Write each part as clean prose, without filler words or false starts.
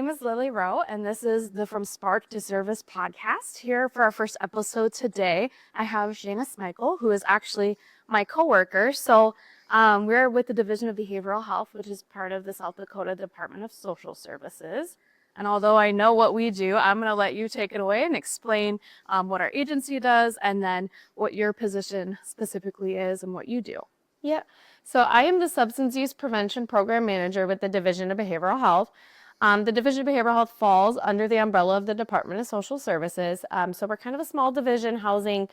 name is Lily Rowe, and this is the From Spark to Service podcast. Here for our first episode today, I have Shaina Smykle, who is actually my coworker. So we're with the Division of Behavioral Health, which is part of the South Dakota Department of Social Services. And although I know what we do, I'm going to let you take it away and explain what our agency does and then what your position specifically is and what you do. Yeah, so I am the Substance Use Prevention Program Manager with the Division of Behavioral Health. The Division of Behavioral Health falls under the umbrella of the Department of Social Services. So we're kind of a small division housing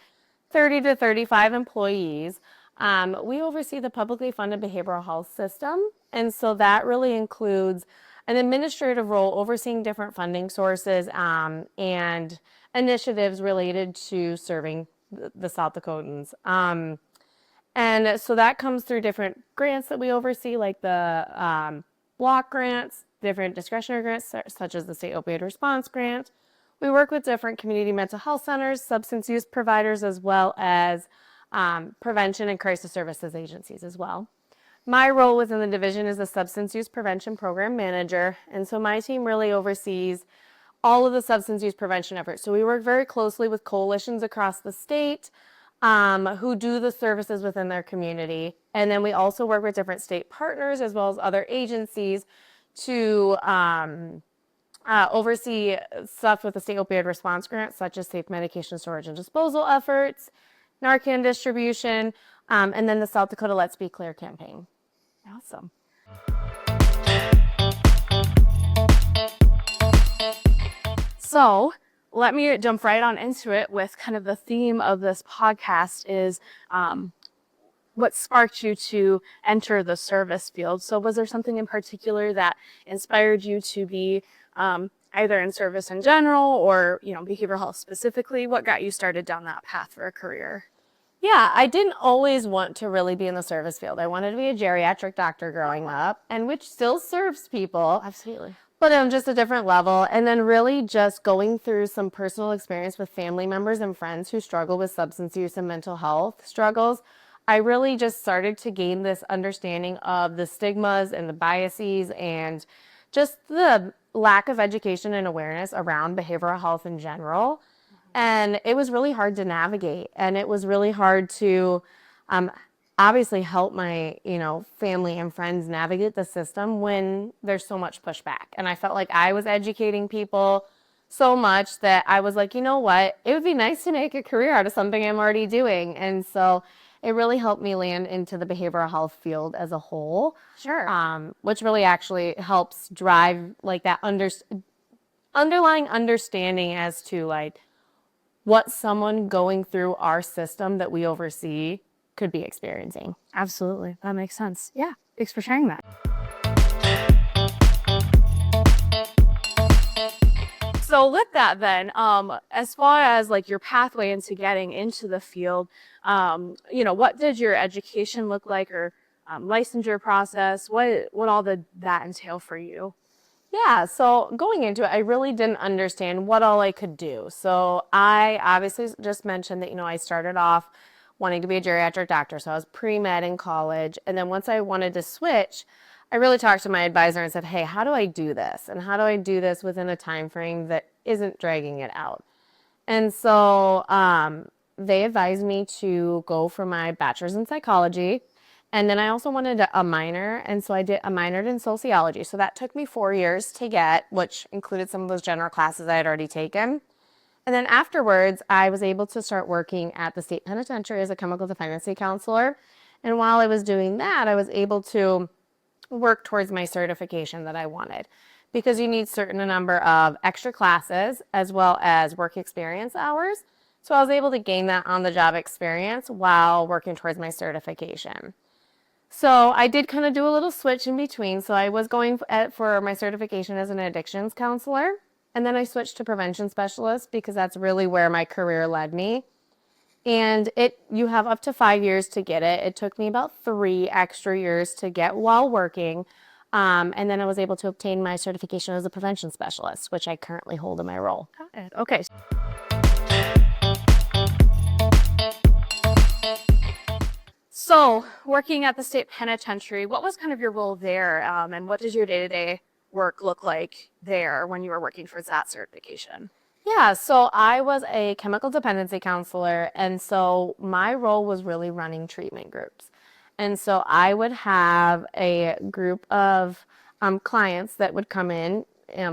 30 to 35 employees. We oversee the publicly funded behavioral health system, and so that really includes an administrative role overseeing different funding sources and initiatives related to serving the South Dakotans. And so that comes through different grants that we oversee, like the block grants, different discretionary grants, such as the State Opioid Response Grant. We work with different community mental health centers, substance use providers, as well as prevention and crisis services agencies as well. My role within the division is the Substance Use Prevention Program Manager, and so my team really oversees all of the substance use prevention efforts. So we work very closely with coalitions across the state who do the services within their community. And then we also work with different state partners as well as other agencies to oversee stuff with the State Opioid Response Grant, such as safe medication storage and disposal efforts, Narcan distribution, and then the South Dakota Let's Be Clear campaign. Awesome. So let me jump right on into it with kind of the theme of this podcast is what sparked you to enter the service field. So was there something in particular that inspired you to be either in service in general or, behavioral health specifically? What got you started down that path for a career? Yeah, I didn't always want to really be in the service field. I wanted to be a geriatric doctor growing up, and which still serves people. Absolutely. But on just a different level. And then really just going through some personal experience with family members and friends who struggle with substance use and mental health struggles, I really just started to gain this understanding of the stigmas and the biases and just the lack of education and awareness around behavioral health in general. And it was really hard to navigate, and it was really hard to obviously help my, family and friends navigate the system when there's so much pushback. And I felt like I was educating people so much that I was like, you know what, it would be nice to make a career out of something I'm already doing. And so it really helped me land into the behavioral health field as a whole. Sure. Which really actually helps drive like that underlying understanding as to what someone going through our system that we oversee could be experiencing. Absolutely. That makes sense. Yeah. Thanks for sharing that. So with that then, as far as your pathway into getting into the field, what did your education look like or licensure process? What all did that entail for you? Yeah, so going into it, I really didn't understand what all I could do. So I obviously just mentioned that, I started off wanting to be a geriatric doctor. So I was pre-med in college. And then once I wanted to switch, I really talked to my advisor and said, hey, how do I do this? And how do I do this within a time frame that isn't dragging it out? And so they advised me to go for my bachelor's in psychology. And then I also wanted a minor, and so I minored in sociology. So that took me 4 years to get, which included some of those general classes I had already taken. And then afterwards, I was able to start working at the state penitentiary as a chemical dependency counselor. And while I was doing that, I was able to work towards my certification that I wanted, because you need certain number of extra classes as well as work experience hours. So I was able to gain that on-the-job experience while working towards my certification. So I did kind of do a little switch in between. So I was going for my certification as an addictions counselor, and then I switched to prevention specialist because that's really where my career led me. And you have up to 5 years to get it. It took me about 3 extra years to get while working. And then I was able to obtain my certification as a prevention specialist, which I currently hold in my role. Got it. Okay. So working at the state penitentiary, what was kind of your role there, and what does your day-to-day work look like there when you were working towards that certification? Yeah, so I was a chemical dependency counselor, and so my role was really running treatment groups. And so I would have a group of clients that would come in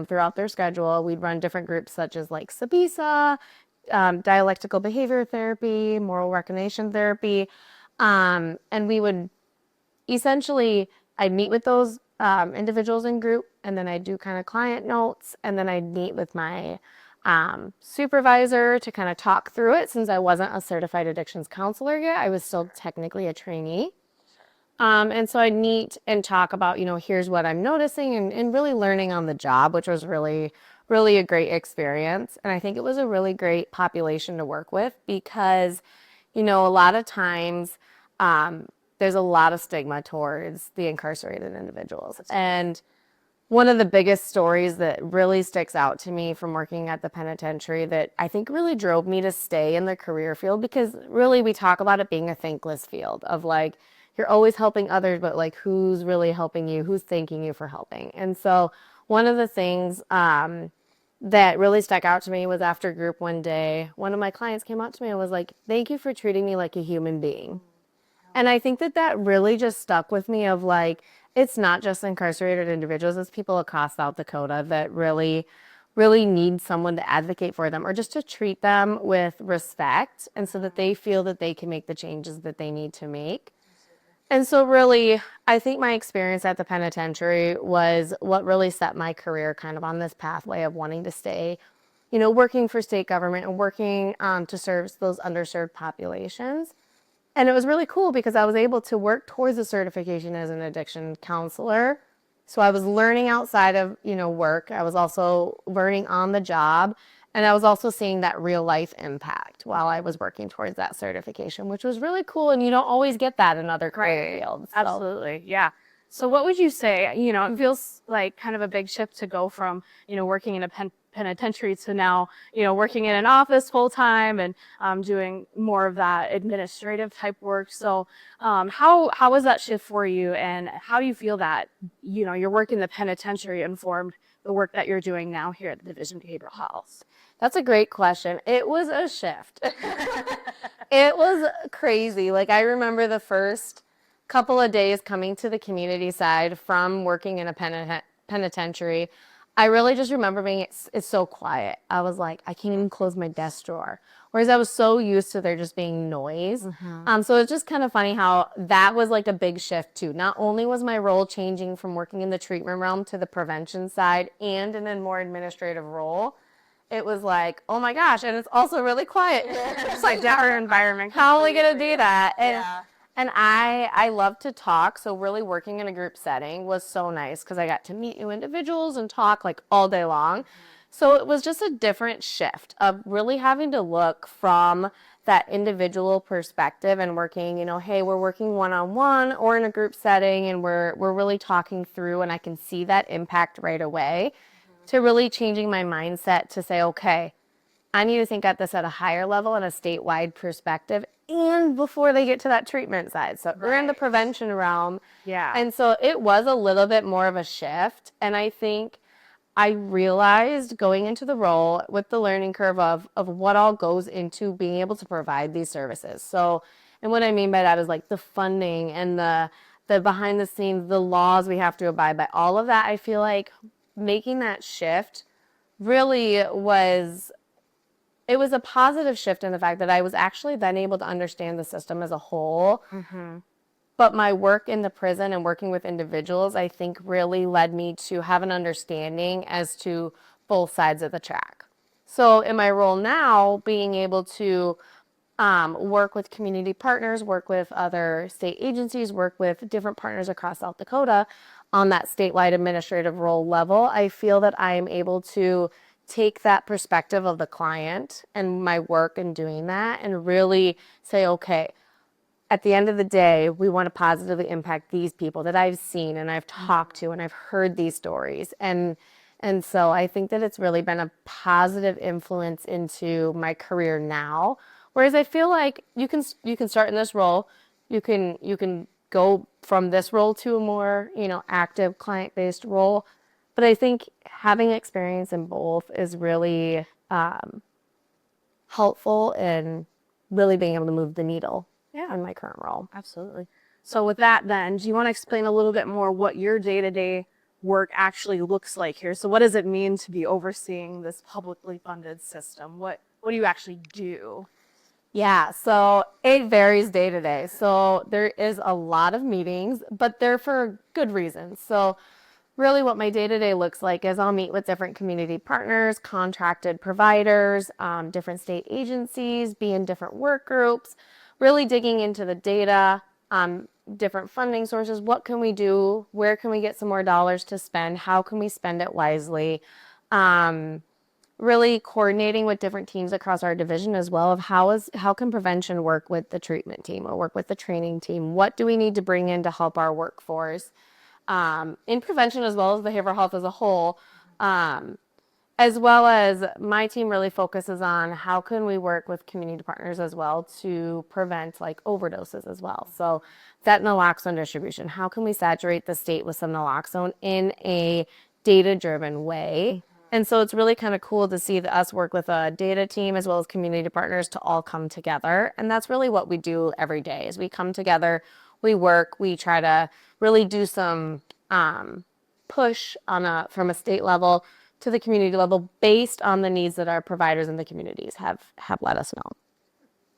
throughout their schedule. We'd run different groups such as like Sabisa, dialectical behavior therapy, moral recognition therapy, and we would essentially I'd meet with those individuals in group, and then I'd do kind of client notes, and then I'd meet with my supervisor to kind of talk through it. Since I wasn't a certified addictions counselor yet, I was still technically a trainee. And so I'd meet and talk about, here's what I'm noticing, and really learning on the job, which was really, really a great experience. And I think it was a really great population to work with because, a lot of times there's a lot of stigma towards the incarcerated individuals. And one of the biggest stories that really sticks out to me from working at the penitentiary that I think really drove me to stay in the career field, because really we talk about it being a thankless field of like, you're always helping others, but like who's really helping you? Who's thanking you for helping? And so one of the things that really stuck out to me was after group one day, one of my clients came up to me and was like, thank you for treating me like a human being. And I think that that really just stuck with me of like, it's not just incarcerated individuals, it's people across South Dakota that really, really need someone to advocate for them or just to treat them with respect, and so that they feel that they can make the changes that they need to make. And so really, I think my experience at the penitentiary was what really set my career kind of on this pathway of wanting to stay, working for state government and working to serve those underserved populations. And it was really cool because I was able to work towards a certification as an addiction counselor. So I was learning outside of, work. I was also learning on the job. And I was also seeing that real life impact while I was working towards that certification, which was really cool. And you don't always get that in other career fields. So. Absolutely. Yeah. So what would you say, it feels like kind of a big shift to go from, working in a penitentiary to now, working in an office full time and doing more of that administrative type work. So how was that shift for you, and how do you feel that, your work in the penitentiary informed the work that you're doing now here at the Division of Behavioral Health? That's a great question. It was a shift. It was crazy. Like I remember the first couple of days coming to the community side from working in a penitentiary. I really just remember being, it's so quiet. I was like, I can't even close my desk drawer. Whereas I was so used to there just being noise. So it's just kind of funny how that was like a big shift too. Not only was my role changing from working in the treatment realm to the prevention side and in a more administrative role, it was like, oh my gosh, and it's also really quiet. It's like different environment. How am I going to do that? And I love to talk, so really working in a group setting was so nice because I got to meet new individuals and talk like all day long. So it was just a different shift of really having to look from that individual perspective and working, hey, we're working one-on-one or in a group setting, and we're really talking through, and I can see that impact right away, to really changing my mindset to say, okay, I need to think at this at a higher level and a statewide perspective, and before they get to that treatment side. So we're in the prevention realm. Yeah. And so it was a little bit more of a shift. And I think I realized going into the role with the learning curve of what all goes into being able to provide these services. So, and what I mean by that is like the funding and the behind the scenes, the laws we have to abide by, all of that. I feel like making that shift really was, it was a positive shift in the fact that I was actually then able to understand the system as a whole. But my work in the prison and working with individuals, I think really led me to have an understanding as to both sides of the track. So in my role now, being able to work with community partners, work with other state agencies, work with different partners across South Dakota on that statewide administrative role level, I feel that I am able to take that perspective of the client and my work in doing that and really say, okay, at the end of the day, we want to positively impact these people that I've seen and I've talked to and I've heard these stories. And so I think that it's really been a positive influence into my career now. Whereas I feel like you can start in this role, you can go from this role to a more, active client-based role. But I think having experience in both is really helpful in really being able to move the needle in my current role. Absolutely. So with that then, do you want to explain a little bit more what your day-to-day work actually looks like here? So what does it mean to be overseeing this publicly funded system? What do you actually do? Yeah, so it varies day to day. So there is a lot of meetings, but they're for good reasons. So really what my day to day looks like is I'll meet with different community partners, contracted providers, different state agencies, be in different work groups, really digging into the data, different funding sources. What can we do? Where can we get some more dollars to spend? How can we spend it wisely? Really coordinating with different teams across our division as well of how can prevention work with the treatment team or work with the training team? What do we need to bring in to help our workforce? In prevention as well as behavioral health as a whole, as well as my team really focuses on how can we work with community partners as well to prevent like overdoses as well. So that naloxone distribution, how can we saturate the state with some naloxone in a data-driven way? And so it's really kind of cool to see us work with a data team as well as community partners to all come together. And that's really what we do every day is we come together, we work, we try to really do some push from a state level to the community level based on the needs that our providers in the communities have let us know.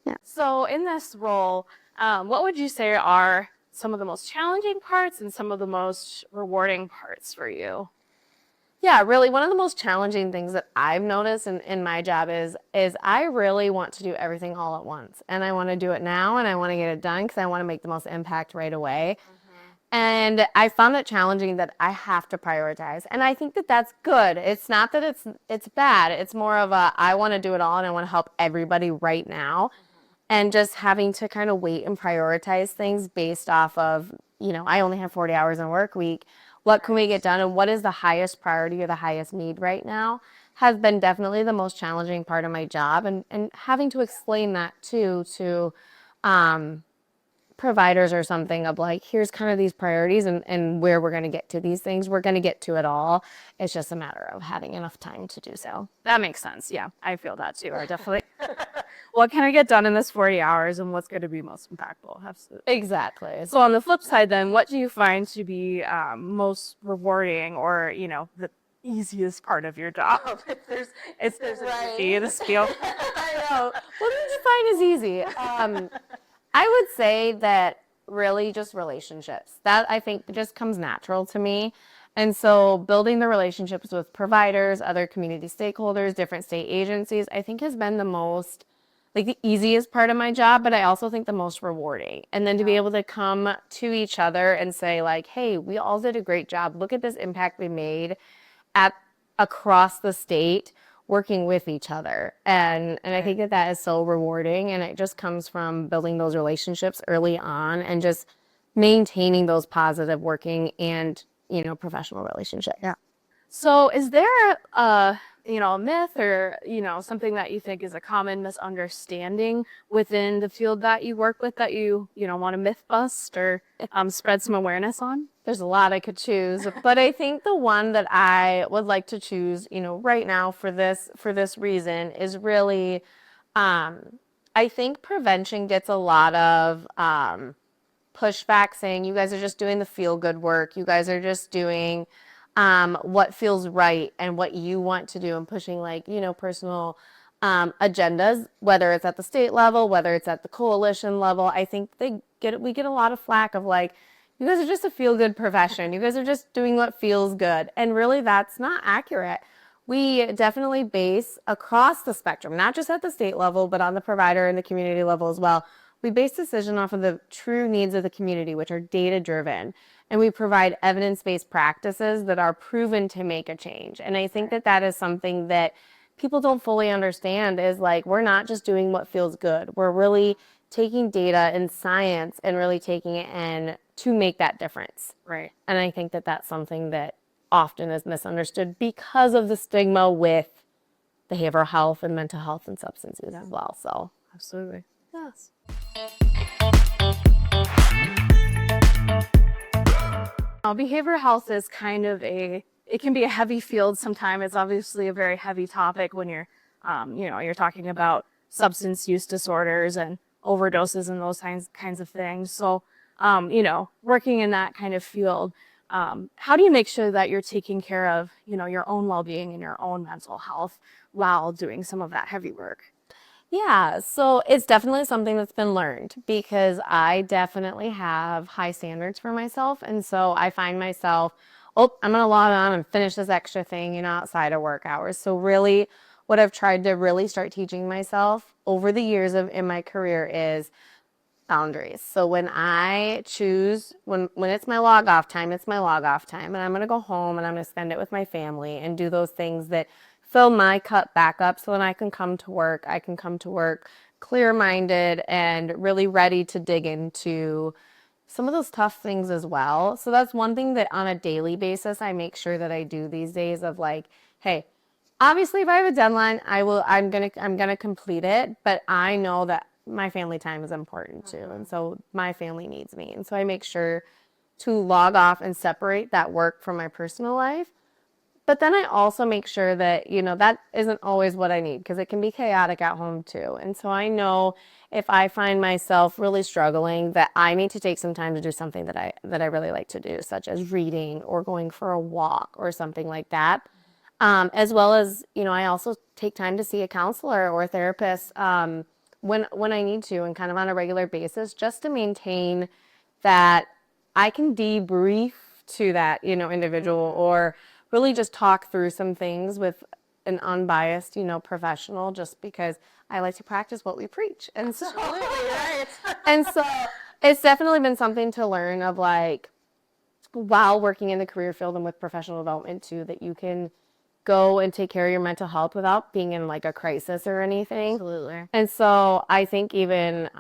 Yeah. So in this role, what would you say are some of the most challenging parts and some of the most rewarding parts for you? Yeah, really one of the most challenging things that I've noticed in my job is I really want to do everything all at once. And I want to do it now and I want to get it done because I want to make the most impact right away. And I found it challenging that I have to prioritize. And I think that that's good. It's not that it's bad. It's more of a I want to do it all and I want to help everybody right now. And just having to kind of wait and prioritize things based off of, I only have 40 hours in a work week. What can we get done and what is the highest priority or the highest need right now has been definitely the most challenging part of my job. And having to explain that too to providers or something of like, here's kind of these priorities and where we're going to get to these things. We're going to get to it all. It's just a matter of having enough time to do so. That makes sense. Yeah, I feel that too. I definitely. What can I get done in this 40 hours and what's going to be most impactful? Absolutely. Exactly. So on the flip side then, what do you find to be most rewarding or, the easiest part of your job? if there's Right. an easy in this field. I know. What did you find is easy? I would say that really just relationships. That I think just comes natural to me. And so building the relationships with providers, other community stakeholders, different state agencies, I think has been the most, like the easiest part of my job, but I also think the most rewarding. And then to be able to come to each other and say like, hey, we all did a great job. Look at this impact we made across the state working with each other. And I think that is so rewarding. And it just comes from building those relationships early on and just maintaining those positive working and, professional relationships. Yeah. So is there a myth or, something that you think is a common misunderstanding within the field that you work with that you want to myth bust or spread some awareness on? There's a lot I could choose, but I think the one that I would like to choose, right now for this reason is really, I think prevention gets a lot of pushback saying you guys are just doing the feel good work. You guys are just doing what feels right and what you want to do and pushing personal agendas, whether it's at the state level, whether it's at the coalition level. I think we get a lot of flack of like, you guys are just a feel good profession. You guys are just doing what feels good. And really that's not accurate. We definitely base across the spectrum, not just at the state level, but on the provider and the community level as well. We base decision off of the true needs of the community, which are data driven. And we provide evidence-based practices that are proven to make a change. And I think that is something that people don't fully understand is like, we're not just doing what feels good. We're really taking data and science and really taking it in to make that difference. Right. And I think that's something that often is misunderstood because of the stigma with behavioral health and mental health and substance use as well. So absolutely. Yes. Behavioral health is kind of a it can be a heavy field sometimes. It's obviously a very heavy topic when you're, you're talking about substance use disorders and overdoses and those kinds of things. So, working in that kind of field, how do you make sure that you're taking care of, your own well-being and your own mental health while doing some of that heavy work? Yeah, so it's definitely something that's been learned because I definitely have high standards for myself. And so I find myself, oh, I'm going to log on and finish this extra thing, outside of work hours. So really what I've tried to really start teaching myself over the years of in my career is boundaries. So when I choose, when it's my log off time, it's my log off time. And I'm going to go home and I'm going to spend it with my family and do those things that fill my cup back up so that I can come to work. I can come to work clear-minded and really ready to dig into some of those tough things as well. So that's one thing that on a daily basis I make sure that I do these days of like, hey, obviously if I have a deadline, I'm gonna complete it, but I know that my family time is important too. And so my family needs me. And so I make sure to log off and separate that work from my personal life. But then I also make sure that, that isn't always what I need because it can be chaotic at home too. And so I know if I find myself really struggling that I need to take some time to do something that I really like to do, such as reading or going for a walk or something like that. As well as, I also take time to see a counselor or a therapist when I need to and kind of on a regular basis just to maintain that I can debrief to that, individual or really just talk through some things with an unbiased, professional just because I like to practice what we preach. And so, Right. and so it's definitely been something to learn of like while working in the career field and with professional development too, that you can go and take care of your mental health without being in like a crisis or anything. Absolutely. And so I think even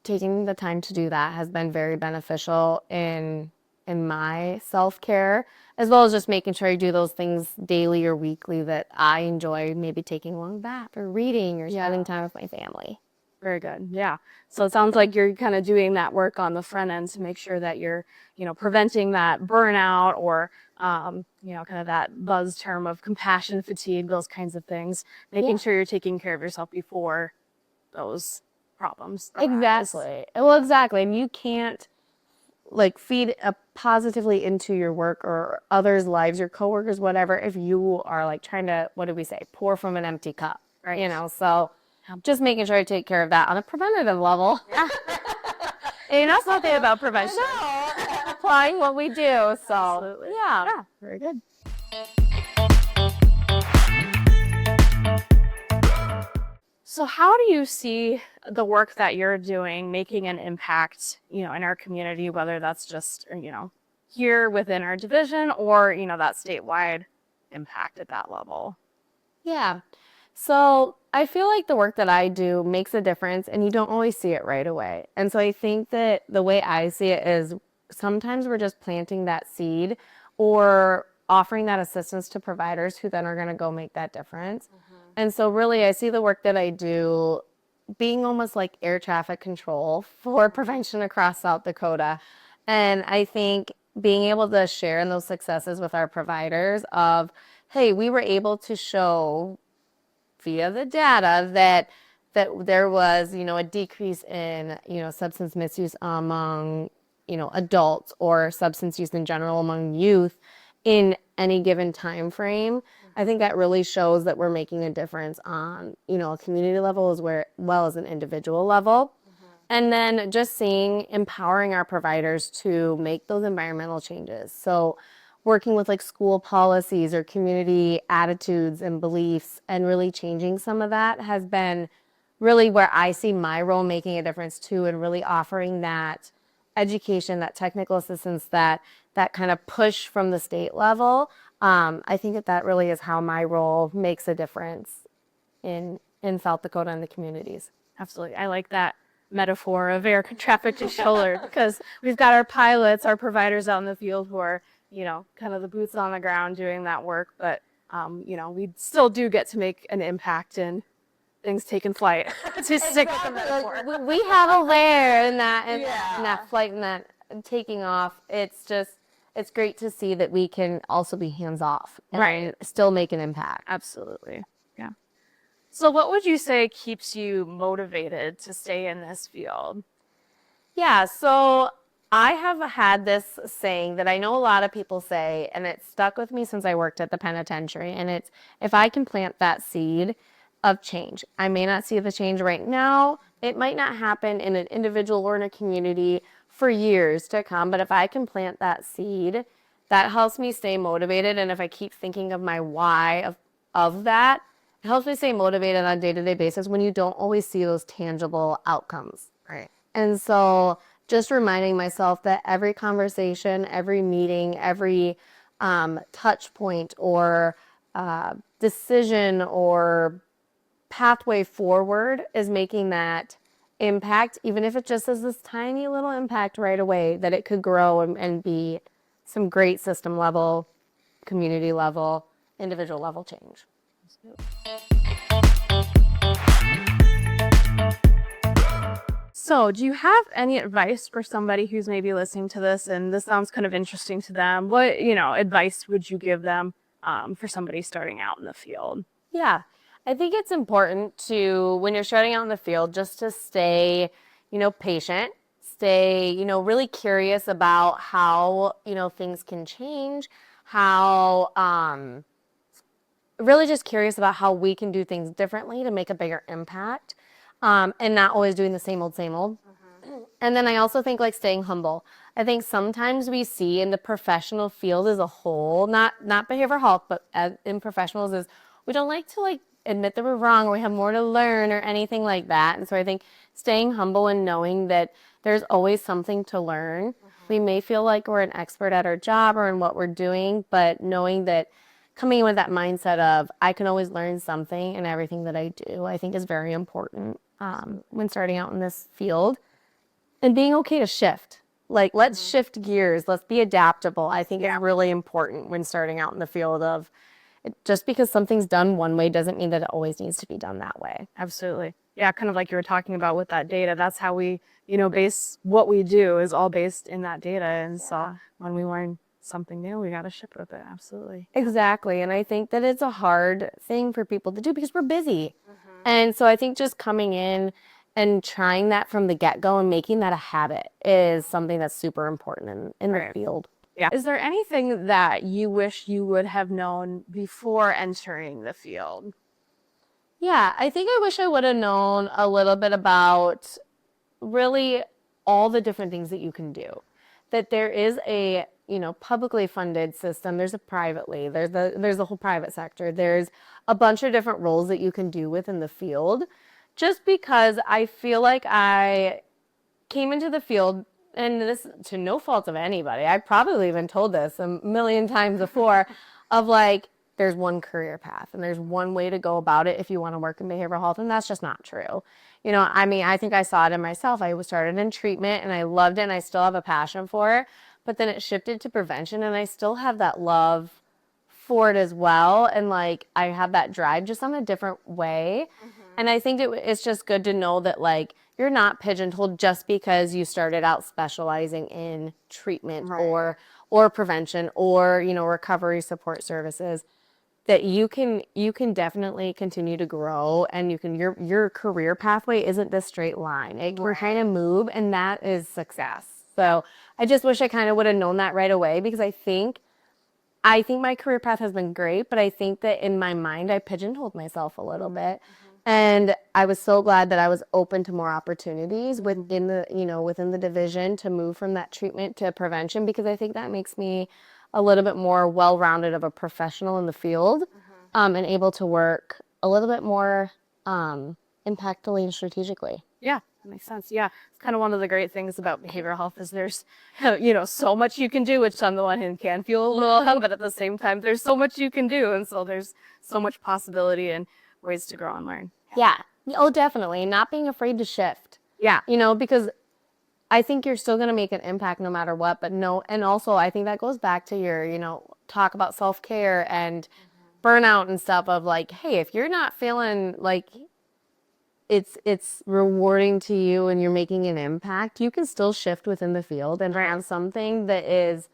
taking the time to do that has been very beneficial in my self-care, as well as just making sure I do those things daily or weekly that I enjoy, maybe taking a long bath or reading or spending time with my family. Very good. Yeah. So it sounds like you're kind of doing that work on the front end to make sure that you're, preventing that burnout or, kind of that buzz term of compassion fatigue, those kinds of things, making sure you're taking care of yourself before those problems arise. Exactly. Well, exactly. And you can't like feed positively into your work or others' lives, your coworkers, whatever, if you are like trying to, what do we say, pour from an empty cup, Right. So just making sure I take care of that on a preventative level. Yeah. That's Something about prevention. applying what we do. So, Absolutely. yeah. Very good. So how do you see the work that you're doing making an impact, in our community, whether that's just, here within our division or, that statewide impact at that level? Yeah. So I feel like the work that I do makes a difference and you don't always see it right away. And so I think that the way I see it is sometimes we're just planting that seed or offering that assistance to providers who then are going to go make that difference. And so really I see the work that I do being almost like air traffic control for prevention across South Dakota. And I think being able to share in those successes with our providers of, hey, we were able to show via the data that there was, a decrease in, substance misuse among, adults or substance use in general among youth in any given time frame. I think that really shows that we're making a difference on, a community level as well as an individual level. And then just empowering our providers to make those environmental changes. So working with like school policies or community attitudes and beliefs and really changing some of that has been really where I see my role making a difference too, and really offering that education, that technical assistance, that kind of push from the state level. I think that really is how my role makes a difference in South Dakota and the communities. Absolutely. I like that metaphor of air traffic controller because we've got our pilots, our providers out in the field who are, kind of the boots on the ground doing that work. But, we still do get to make an impact in things taking flight to stick with the metaphor. We have a layer in that, in that flight and that taking off. It's just, it's great to see that we can also be hands off and Right. still make an impact. Absolutely. Yeah. So what would you say keeps you motivated to stay in this field? Yeah, so I have had this saying that I know a lot of people say, and it's stuck with me since I worked at the penitentiary. And it's, if I can plant that seed of change, I may not see the change right now. It might not happen in an individual or in a community for years to come. But if I can plant that seed, that helps me stay motivated. And if I keep thinking of my why of that, it helps me stay motivated on a day-to-day basis when you don't always see those tangible outcomes. Right. And so just reminding myself that every conversation, every meeting, every touch point or decision or pathway forward is making that impact, even if it just is this tiny little impact right away, that it could grow and be some great system level, community level, individual level change. So, do you have any advice for somebody who's maybe listening to this and this sounds kind of interesting to them? What, advice would you give them for somebody starting out in the field? Yeah, I think it's important to, when you're starting out in the field, just to stay, patient, stay, really curious about how, things can change, how, really just curious about how we can do things differently to make a bigger impact, and not always doing the same old, same old. And then I also think like staying humble. I think sometimes we see in the professional field as a whole, not behavioral health, but in professionals, is we don't like to like admit that we're wrong or we have more to learn or anything like that. And so I think staying humble and knowing that there's always something to learn. We may feel like we're an expert at our job or in what we're doing, but knowing that coming in with that mindset of I can always learn something in everything that I do, I think is very important when starting out in this field. And being okay to shift. Like, let's shift gears. Let's be adaptable. I think is really important when starting out in the field of just because something's done one way doesn't mean that it always needs to be done that way. Absolutely. Yeah, kind of like you were talking about with that data. That's how we, base what we do is all based in that data. And so when we learn something new, we got to ship with it. Absolutely. Exactly. And I think that it's a hard thing for people to do because we're busy. And so I think just coming in and trying that from the get-go and making that a habit is something that's super important in the field. Yeah. Is there anything that you wish you would have known before entering the field? Yeah, I think I wish I would have known a little bit about really all the different things that you can do. That there is a, publicly funded system, there's a privately, there's the whole private sector. There's a bunch of different roles that you can do within the field. Just because I feel like I came into the field, and this to no fault of anybody. I probably even told this a million times before of like, there's one career path and there's one way to go about it if you want to work in behavioral health. And that's just not true. I think I saw it in myself. I started in treatment and I loved it and I still have a passion for it. But then it shifted to prevention and I still have that love for it as well. And like, I have that drive just on a different way. And I think it's just good to know that like, you're not pigeonholed just because you started out specializing in treatment or prevention or, recovery support services. That you can definitely continue to grow and your career pathway isn't this straight line. It can kind of move and that is success. So I just wish I kind of would have known that right away because I think my career path has been great, but I think that in my mind I pigeonholed myself a little bit. And I was so glad that I was open to more opportunities within the division to move from that treatment to prevention because I think that makes me a little bit more well-rounded of a professional in the field, and able to work a little bit more impactfully and strategically. Yeah, that makes sense. Yeah, it's kind of one of the great things about behavioral health is there's, so much you can do, which on the one hand can feel a little, but at the same time, there's so much you can do. And so there's so much possibility and ways to grow and learn. Yeah. Oh, definitely. Not being afraid to shift. Yeah. Because I think you're still going to make an impact no matter what, but no. And also I think that goes back to your, talk about self-care and burnout and stuff of like, hey, if you're not feeling like it's rewarding to you and you're making an impact, you can still shift within the field and have something that is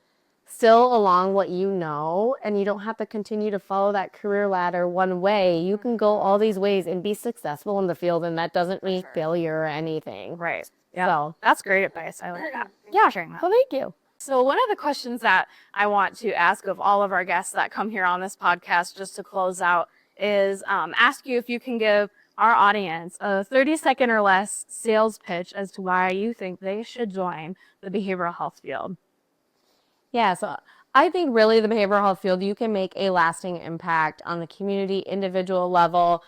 still along what you know, and you don't have to continue to follow that career ladder one way. You can go all these ways and be successful in the field, and that doesn't mean failure or anything. Right. Yeah. So, That's great advice. I like that. Yeah, sharing that. well, thank you. So one of the questions that I want to ask of all of our guests that come here on this podcast, just to close out, is ask you if you can give our audience a 30-second or less sales pitch as to why you think they should join the behavioral health field. Yeah, so I think really the behavioral health field, you can make a lasting impact on the community, individual level,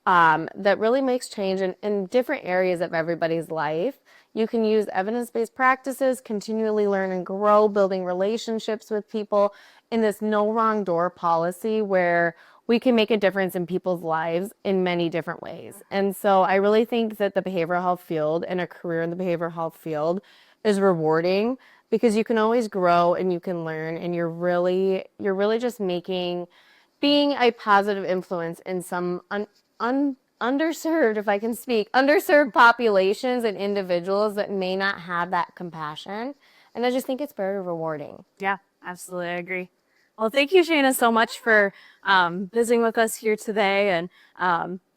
that really makes change in different areas of everybody's life. You can use evidence-based practices, continually learn and grow, building relationships with people in this no wrong door policy where we can make a difference in people's lives in many different ways. And so I really think that the behavioral health field and a career in the behavioral health field is rewarding because you can always grow and you can learn, and you're really just being a positive influence in some underserved, if I can speak, underserved populations and individuals that may not have that compassion. And I just think it's very rewarding. Yeah, absolutely. I agree. Well, thank you, Shaina, so much for visiting with us here today and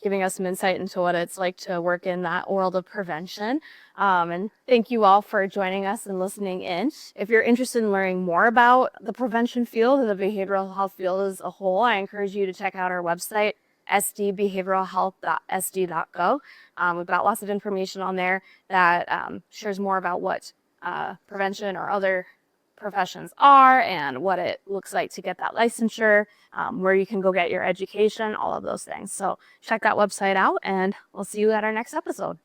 giving us some insight into what it's like to work in that world of prevention. And thank you all for joining us and listening in. If you're interested in learning more about the prevention field and the behavioral health field as a whole, I encourage you to check out our website, sdbehavioralhealth.sd.go. We've got lots of information on there that shares more about what prevention or other professions are and what it looks like to get that licensure, where you can go get your education, all of those things. So check that website out, and we'll see you at our next episode.